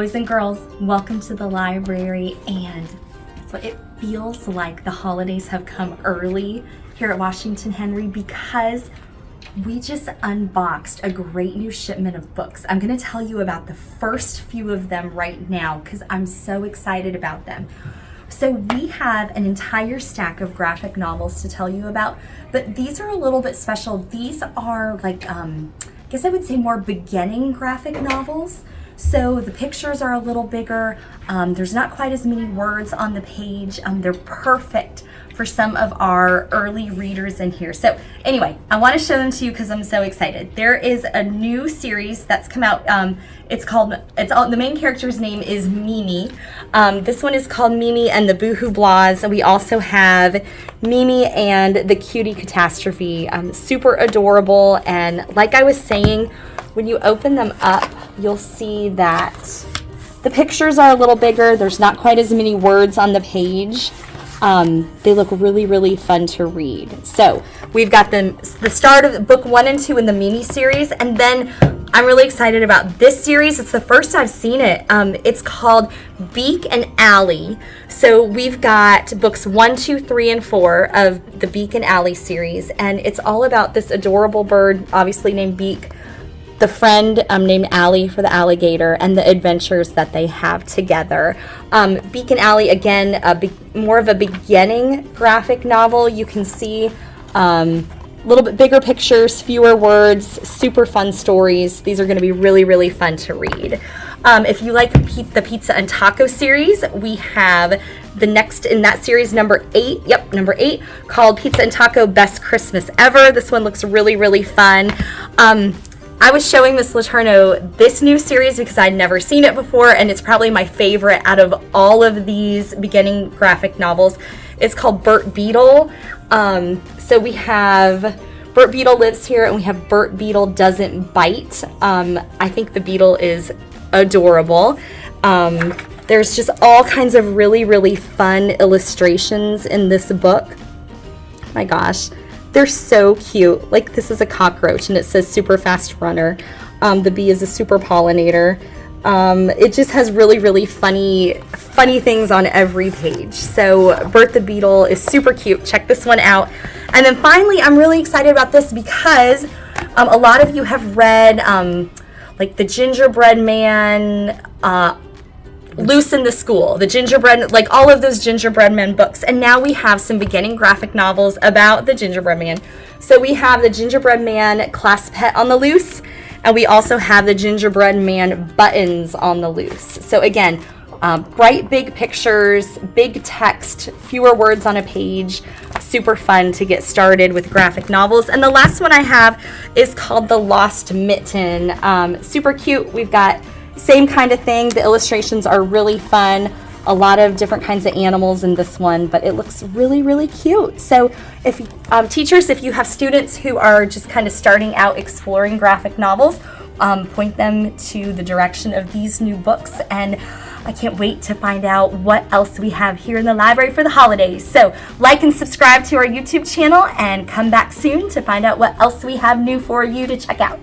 Boys and girls, welcome to the library, and so it feels like the holidays have come early here at Washington Henry because we just unboxed a great new shipment of books. I'm going to tell you about the first few of them right now because I'm so excited about them. So we have an entire stack of graphic novels to tell you about, but these are a little bit special. These are like, I guess I would say more beginning graphic novels. So the pictures are a little bigger. There's not quite as many words on the page. They're perfect for some of our early readers in here. So anyway, I want to show them to you because I'm so excited. There is a new series that's come out. The main character's name is Mimi. This one is called Mimi and the Boohoo Blahs. And we also have Mimi and the Cutie Catastrophe. Super adorable. And like I was saying, when you open them up, you'll see that the pictures are a little bigger. There's not quite as many words on the page. They look really, really fun to read. So we've got the start of book 1 and 2 in the Mimi series, and then I'm really excited about this series. It's the first I've seen it. It's called Beak and Ally. So we've got books 1, 2, 3, and 4 of the Beak and Ally series, and it's all about this adorable bird, obviously named Beak, the friend named Ally for the alligator, and the adventures that they have together. Beak and Ally, again, more of a beginning graphic novel. You can see a little bit bigger pictures, fewer words, super fun stories. These are going to be really, really fun to read. If you like the Pizza and Taco series, we have the next in that series, number 8, called Pizza and Taco Best Christmas Ever. This one looks really, really fun. I was showing Miss Letourneau this new series because I'd never seen it before, and it's probably my favorite out of all of these beginning graphic novels. It's called Bert Beetle. So we have Bert Beetle Lives Here, and we have Bert Beetle Doesn't Bite. I think the beetle is adorable. There's just all kinds of really, really fun illustrations in this book. Oh my gosh. They're so cute. Like, this is a cockroach and it says super fast runner. The bee is a super pollinator. It just has really, really funny things on every page. So Bert the Beetle is super cute. Check this one out. And then finally, I'm really excited about this because a lot of you have read like the Gingerbread Man, Loose in the School, the Gingerbread, like all of those Gingerbread Man books. And now we have some beginning graphic novels about the Gingerbread Man. So we have the Gingerbread Man Class Pet on the loose, and we also have the Gingerbread Man Buttons on the loose. So again, bright, big pictures, big text, fewer words on a page. Super fun to get started with graphic novels. And the last one I have is called The Lost Mitten. Super cute. We've got same kind of thing. The illustrations are really fun. A lot of different kinds of animals in this one, but it looks really, really cute. So if teachers, if you have students who are just kind of starting out exploring graphic novels, point them to the direction of these new books. And I can't wait to find out what else we have here in the library for the holidays. So like and subscribe to our YouTube channel and come back soon to find out what else we have new for you to check out.